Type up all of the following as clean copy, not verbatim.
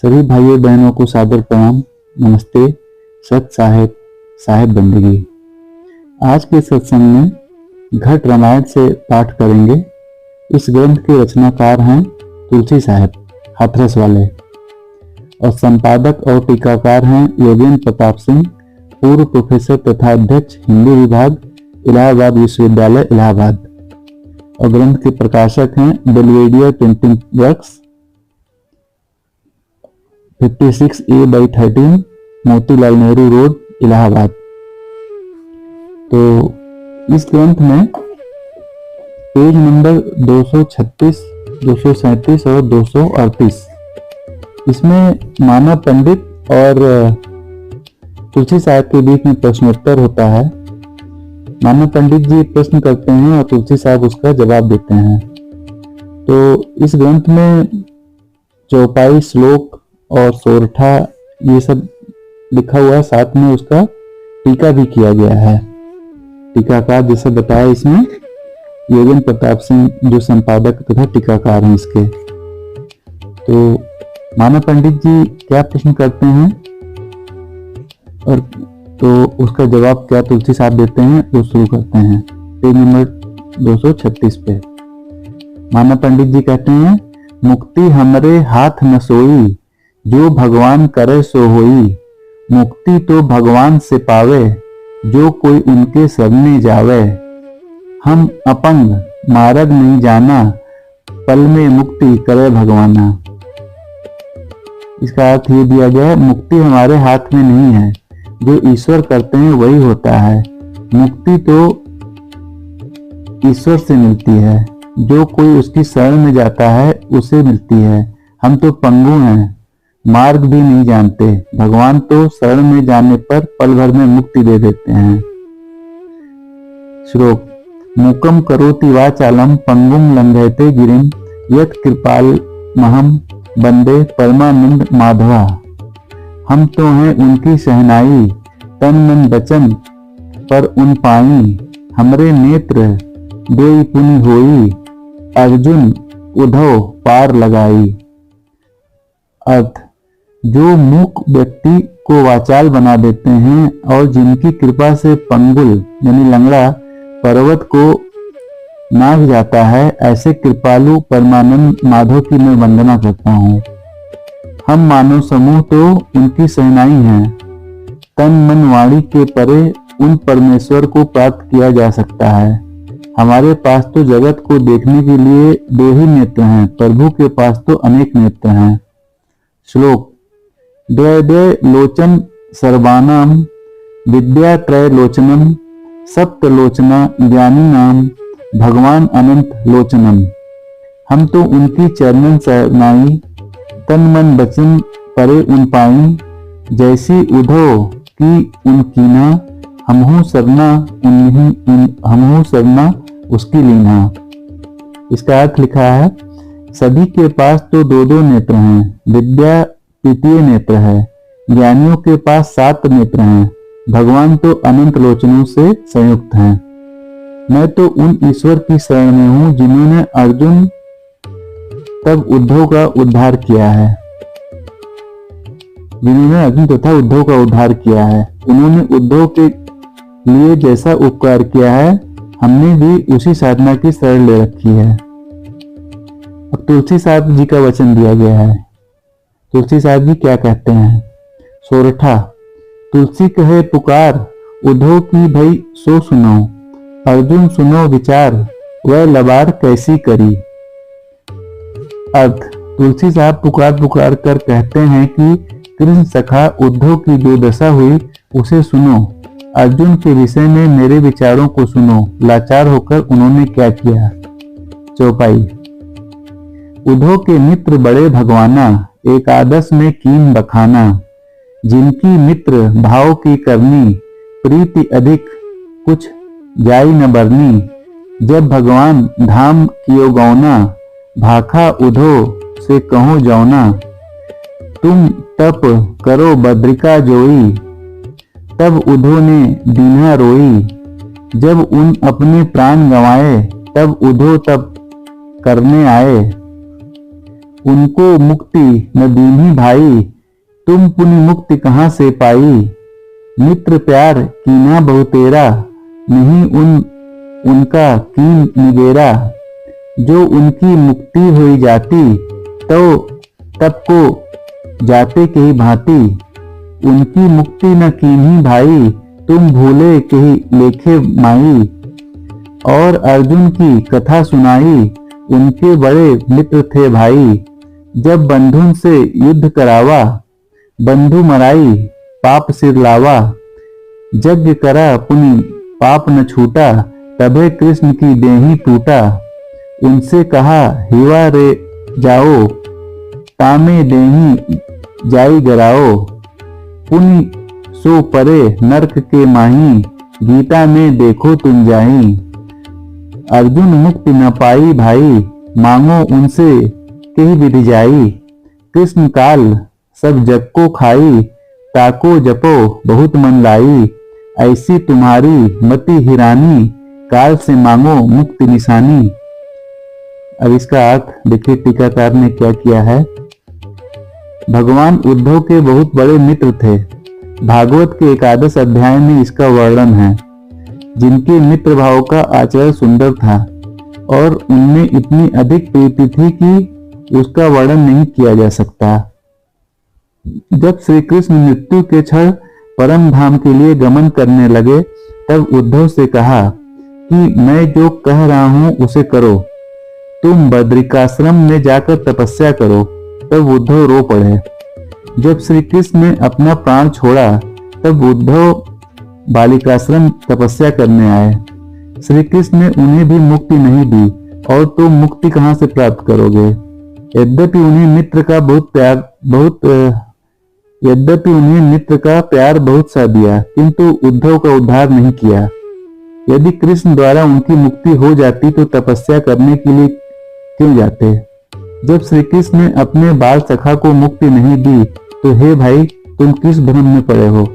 सभी भाइयों बहनों को सादर प्रणाम। नमस्ते। सत साहेब साहेब बंदगी। आज के सत्संग में घट रामायण से पाठ करेंगे। इस ग्रंथ के रचनाकार हैं तुलसी साहब हाथरस वाले और संपादक और टीकाकार हैं योगेंद्र प्रताप सिंह, पूर्व प्रोफेसर तथा अध्यक्ष हिंदी विभाग, इलाहाबाद विश्वविद्यालय इलाहाबाद। और ग्रंथ के प्रकाशक हैं Belvedere printing works, 56A/13 Motilal Nehru road Allahabad. तो इस ग्रंथ में पेज नंबर 236, 237 और 238 इसमें मानव पंडित और तुलसी साहब के बीच में प्रश्नोत्तर होता है। मानव पंडित जी प्रश्न करते हैं और तुलसी साहब उसका जवाब देते हैं। तो इस ग्रंथ में चौपाई, श्लोक और सोरठा ये सब लिखा हुआ है, साथ में उसका टीका भी किया गया है। टीकाकार जैसे बताया इसमें योगेंद्र प्रताप सिंह जो संपादक तथा टीकाकार हैं इसके। तो मानव पंडित जी क्या प्रश्न करते हैं और तो उसका जवाब क्या तुलसी साहब देते हैं वो शुरू करते हैं पेज नंबर 236 पे। मानव पंडित जी कहते हैं, मुक्ति हमरे हाथ न सोई, जो भगवान करे सो होई। मुक्ति तो भगवान से पावे, जो कोई उनके शरणे जावे। हम अपंग मार्ग नहीं जाना, पल में मुक्ति करे भगवाना। इसका अर्थ ये दिया गया है, मुक्ति हमारे हाथ में नहीं है, जो ईश्वर करते हैं वही होता है। मुक्ति तो ईश्वर से मिलती है, जो कोई उसकी शरण में जाता है उसे मिलती है। हम तो पंगु हैं, मार्ग भी नहीं जानते। भगवान तो शरण में जाने पर पल भर में मुक्ति दे देते हैं। श्लोक, मूकम करोति वाचालम पंगुम लंघयते गिरिम यत् कृपाल महम बंदे परमानंद माधवा। हम तो हैं उनकी शहनाई, तन मन बचन पर उन पाई। हमरे नेत्र दोई पुनि होई, अर्जुन उद्धव पार लगाई। अर्थ, जो मूक व्यक्ति को वाचाल बना देते हैं और जिनकी कृपा से पंगुल यानी लंगड़ा पर्वत को नाग जाता है, ऐसे कृपालु परमानंद माधव की मैं वंदना करता हूँ। हम मानव समूह तो उनकी सहनाई हैं। तन मन वाणी के परे उन परमेश्वर को प्राप्त किया जा सकता है। हमारे पास तो जगत को देखने के लिए दो ही नेत्र हैं, प्रभु के पास तो अनेक नेत्र हैं। श्लोक, द्वय द्वय लोचन सर्वानाम विद्या त्रय लोचनम सप्त लोचना ज्ञानी नाम भगवान अनंत लोचनम। हम तो उनकी चरणन शरणाई, तन मन बचन परे उन पाई। जैसी उद्धव की उनकीना, हमहु सरना उसकी लीना। इसका अर्थ लिखा है, सभी के पास तो दो दो नेत्र हैं, विद्या तृतीय नेत्र है, ज्ञानियों के पास 7 नेत्र हैं, भगवान तो अनंत लोचनों से संयुक्त हैं। मैं तो उन ईश्वर की शरण में हूँ जिन्होंने अर्जुन तब उद्धव का उद्धार किया है, जिन्होंने अर्जुन तथा उद्धव का उद्धार किया है। उन्होंने उद्धव के लिए जैसा उपकार किया है, हमने भी उसी साधना की शरण ले रखी है। अब तुलसी साहब जी का वचन दिया गया है। तुलसी साहब जी क्या कहते हैं? सोरठा, तुलसी कहे पुकार, उद्धव की भई सो सुनो। अर्जुन सुनो विचार, वह लबार कैसी करी। अर्थ, तुलसी साहब पुकार पुकार कर कहते हैं कि कृष्ण सखा उद्धव की जो दशा हुई उसे सुनो। अर्जुन के विषय में मेरे विचारों को सुनो, लाचार होकर उन्होंने क्या किया। चौपाई, उद्धव के मित्र बड़े भगवाना, एकादश में कीन बखाना। जिनकी मित्र भाव की करनी, प्रीति अधिक कुछ जाई न बरनी। जब भगवान धाम कियो गौना, भाखा उद्धव से कहो जौना। तुम तप करो बद्रिका जोई, तब उद्धव ने दीन्हा रोई। जब उन अपने प्राण गंवाए, तब उद्धव तप करने आए। उनको मुक्ति न दीन्ही भाई, तुम पुनि मुक्ति कहाँ से पाई। मित्र प्यार कीना बहुतेरा, नहीं उनका कीन निबेरा। जो उनकी मुक्ति हुई जाती, तो तब को जाते कही भांति। उनकी मुक्ति न कीन्ही भाई, तुम भूले कही लेखे माई। और अर्जुन की कथा सुनाई, उनके बड़े मित्र थे भाई। जब बंधुन से युद्ध करावा, बंधु मराई पाप सिर लावा। यज्ञ करा पुनि पाप न छूटा, तबे कृष्ण की देही टूटा। उनसे कहा हिवा रे जाओ, तामे देही जाई गराओ। पुनि सो परे नरक के माही, गीता में देखो तुम जाही। अर्जुन मुक्ति न पाई भाई, मांगो उनसे कही विधि जाई। कृष्ण काल सब जग को खाई, ताको जपो बहुत मन लाई। ऐसी तुम्हारी मति हिरानी, काल से मांगो मुक्ति निशानी। अब इसका अर्थ देखिए टीकाकार ने क्या किया है। भगवान उद्धव के बहुत बड़े मित्र थे। भागवत के एकादश अध्याय में इसका वर्णन है। जिनके मित्र भाव का आचरण सुंदर था और उनमें इतनी अधिक प्रीति थी कि उसका वर्णन नहीं किया जा सकता। जब श्री कृष्ण मृत्यु के क्षण परम धाम के लिए गमन करने लगे, तब उद्धव से कहा कि मैं जो कह रहा हूं उसे करो, तुम बद्रिकाश्रम में जाकर तपस्या करो। तब उद्धव रो पड़े। जब श्री कृष्ण ने अपना प्राण छोड़ा, तब उद्धव बालिकाश्रम तपस्या करने आए। श्री कृष्ण ने उन्हें भी मुक्ति नहीं दी, और तुम मुक्ति कहां से प्राप्त करोगे। यद्यपि उन्हें मित्र का प्यार बहुत सा दिया, किंतु उद्धव का उद्धार नहीं किया। यदि कृष्ण द्वारा उनकी मुक्ति हो जाती तो तपस्या करने के लिए क्यों जाते। जब श्री कृष्ण ने अपने बाल सखा को मुक्ति नहीं दी, तो हे भाई तुम किस भ्रम में पड़े हो।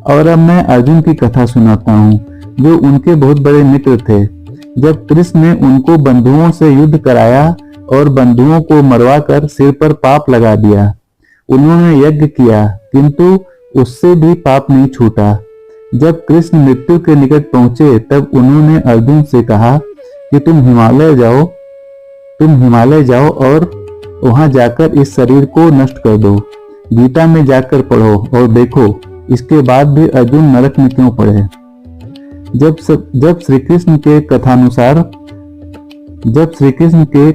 और अब मैं अर्जुन की कथा सुनाता हूँ, जो उनके बहुत बड़े मित्र थे। जब कृष्ण ने उनको बंधुओं से युद्ध कराया और बंधुओं को मरवा कर सिर पर पाप लगा दिया। उन्होंने यज्ञ किया, किंतु उससे भी पाप नहीं छूटा। जब कृष्ण मृत्यु के निकट पहुंचे, तब उन्होंने अर्जुन से कहा कि तुम हिमालय जाओ और वहां जाकर इस शरीर को नष्ट कर दो। गीता में जाकर पढ़ो और देखो, इसके बाद भी अर्जुन नरक में क्यों पड़े। जब श्री कृष्ण के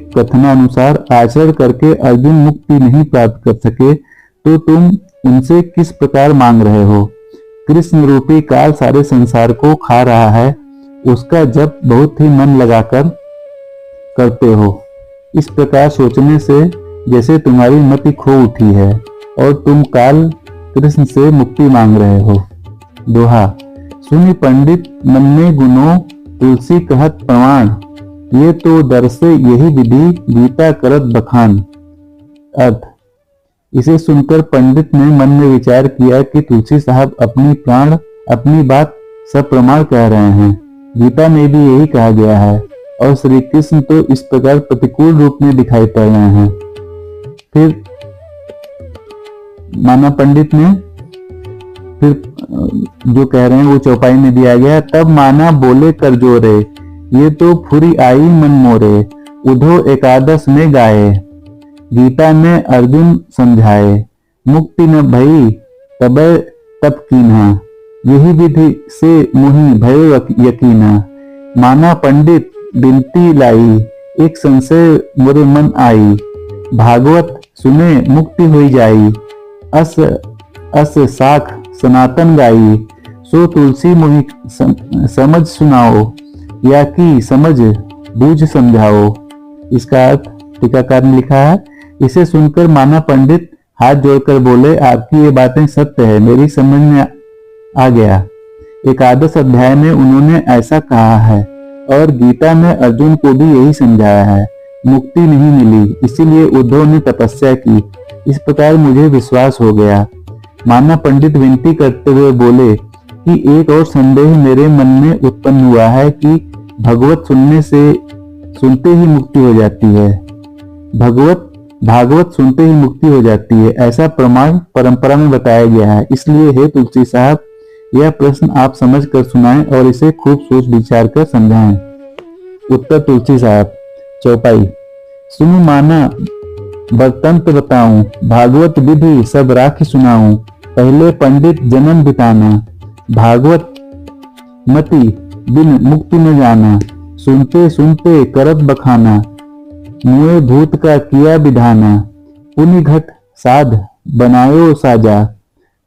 कथनानुसार आचरण करके अर्जुन मुक्ति नहीं प्राप्त कर सके, तो तुम उनसे किस प्रकार मांग रहे हो। कृष्ण रूपी काल सारे संसार को खा रहा है, उसका जप बहुत ही मन लगाकर करते हो। इस प्रकार सोचने से जैसे तुम्हारी मति खो उठी है और तुम काल कृष्ण से मुक्ति मांग रहे हो। दोहा। सुनि पंडित मन में गुनो, तुलसी कहत प्रमाण। ये तो दर से यही विधि, गीता करत बखान। अर्थ। इसे सुनकर पंडित ने मन में विचार किया कि तुलसी साहब अपनी बात सब प्रमाण कह रहे हैं। गीता में भी यही कहा गया है, और श्री कृष्ण तो इस प्रकार प्रतिकूल रूप में दिखाई पड़ रहे हैं। फिर माना पंडित ने फिर जो कह रहे हैं वो चौपाई में दिया गया। तब माना बोले कर जोरे, ये तो फुरी आई मन मोरे। उद्धव एकादश में गाए, गीता में अर्जुन समझाए। मुक्ति न भई तबे तब कीन्हा, यही विधि से मुहि भयो यकीना। माना पंडित बिनती लाई, एक संशय मोरे मन आई। भागवत सुने मुक्ति हुई जाई, अस साख सनातन गाई। सो तुलसी मोहि समझ सुनाओ, या कि समझ बूझ समझाओ। इसका अर्थ टीकाकार ने लिखा है। इसे सुनकर माना पंडित हाथ जोड़कर बोले, आपकी ये बातें सत्य है, मेरी समझ में आ गया। एकादश अध्याय में उन्होंने ऐसा कहा है और गीता में अर्जुन को भी यही समझाया है। मुक्ति नहीं मिली, इसीलिए उद्धव ने तपस्या की। इस प्रकार मुझे विश्वास हो गया। माना पंडित विनती करते हुए बोले कि एक और संदेह मेरे मन में उत्पन्न हुआ है कि भगवत सुनते ही मुक्ति हो जाती है। भागवत सुनते ही मुक्ति हो जाती है, ऐसा प्रमाण परंपरा में बताया गया है। इसलिए हे तुलसी साहब, यह प्रश्न आप समझ कर सुनाएं और इसे खूब सोच विचार कर समझाएं। उत्तर तुलसी साहब। चौपाई। सुनो माना बर्तंत बताऊं, भागवत विधि सब राखी सुनाऊं। पहले पंडित जन्म बिताना, भागवत मति बिन मुक्ति न जाना। सुनते सुनते करत बखाना, मुए भूत का किया विधाना। पुण्य घट साध बनायो साजा,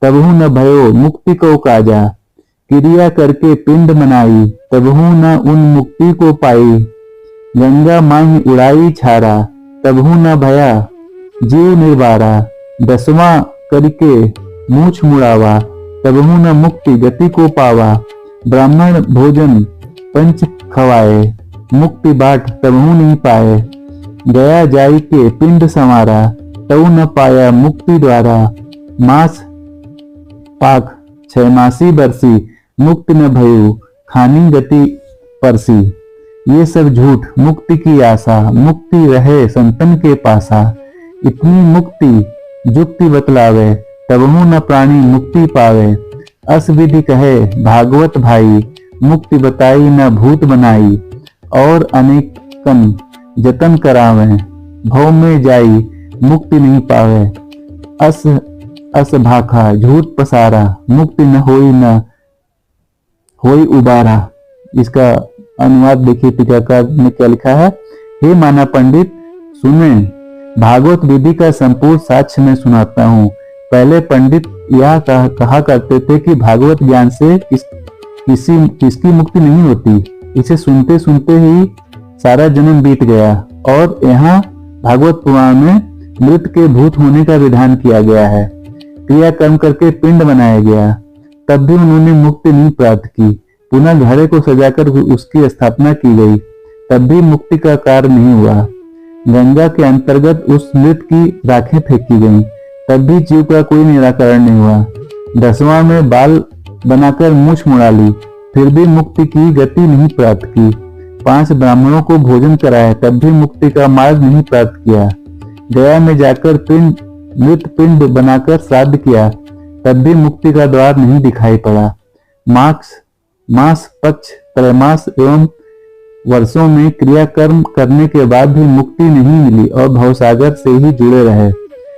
तबहु न भयो मुक्ति को काजा। क्रिया करके पिंड मनाई, तबहु न उन मुक्ति को पाई। गंगा माही उड़ाई छारा, तबहु न भया जीव निर्वारा। 10वां करके मूछ मुड़ावा, तबहु न मुक्ति गति को पावा। ब्राह्मण भोजन पंच खवाए, मुक्ति बाट तबहु नहीं पाए। गया जाई के पिंड संवारा, तऊ न पाया मुक्ति द्वारा। मास पाक 6 मासी बरसी, मुक्ति न भयु खानी गति परसी। ये सब झूठ मुक्ति की आशा, मुक्ति रहे संतन के पासा। इतनी मुक्ति जुक्ति बतलावे, तबहु न प्राणी मुक्ति पावे। अस विधि कहे भागवत भाई, मुक्ति बताई न भूत बनाई। और अनेकन जतन करावे, भव में जाई मुक्ति नहीं पावे। अस भाखा झूठ पसारा, मुक्ति न होई उबारा। इसका अनुवाद देखिए टीकाकार ने क्या लिखा है। हे माना पंडित सुने, भागवत विधि का संपूर्ण साक्ष्य मैं सुनाता हूँ। पहले पंडित यह कहा करते थे कि भागवत ज्ञान से किसकी मुक्ति नहीं होती। इसे सुनते सुनते ही सारा जन्म बीत गया। और यहाँ भागवत पुराण में मृत के भूत होने का विधान किया गया है। क्रिया कर्म करके पिंड बनाया गया, तब भी उन्होंने मुक्ति नहीं प्राप्त की। पुनः घड़े को सजाकर उसकी स्थापना की गई, तब भी मुक्ति का कार्य नहीं हुआ। गंगा के अंतर्गत उस मृत की राखें फेंकी गईं, तब भी जीव का कोई निराकरण नहीं हुआ। 10वां में बाल बनाकर मूछ मुड़ा ली, फिर भी मुक्ति की गति नहीं प्राप्त की। 5 ब्राह्मणों को भोजन कराया, तब भी मुक्ति का मार्ग नहीं प्राप्त किया। गया में जाकर मृत पिंड बनाकर श्राद्ध किया, तब भी मुक्ति का द्वार नहीं दिखाई पड़ा। मास पक्ष त्रैमास एवं वर्षों में क्रिया कर्म करने के बाद भी मुक्ति नहीं मिली और भवसागर से ही जुड़े रहे।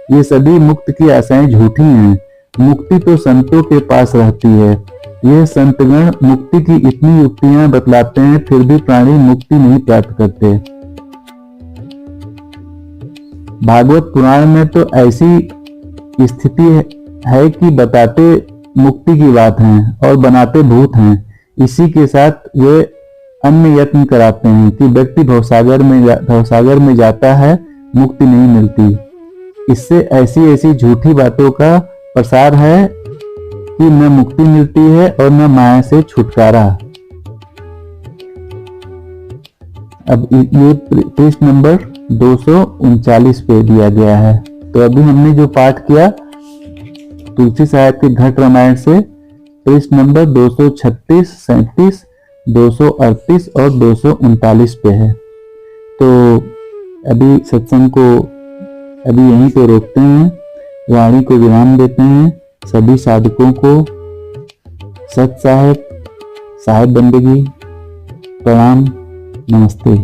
ये सभी मुक्ति की आशाएं झूठी हैं। मुक्ति तो संतों के पास रहती है। ये संतगण मुक्ति की इतनी युक्तियां बतलाते हैं, फिर भी प्राणी मुक्ति नहीं प्राप्त करते। भागवत पुराण में तो ऐसी स्थिति है कि बताते मुक्ति की बात है और बनाते भूत हैं। इसी के साथ वे अन्य यत्न कराते हैं कि व्यक्ति भवसागर में जाता है, मुक्ति नहीं मिलती। इससे ऐसी झूठी बातों का प्रसार है कि न मुक्ति मिलती है और न माया से छुटकारा। अब ये पृष्ठ नंबर 239 पे दिया गया है। तो अभी हमने जो पाठ किया तुलसी साहब के घट रामायण से, पृष्ठ नंबर 236, 37, 238 और 239 पे है। तो अभी सत्संग को अभी यहीं पे रोकते हैं, वाणी को विराम देते हैं। सभी साधकों को सत साहेब बंदगी प्रणाम, नमस्ते।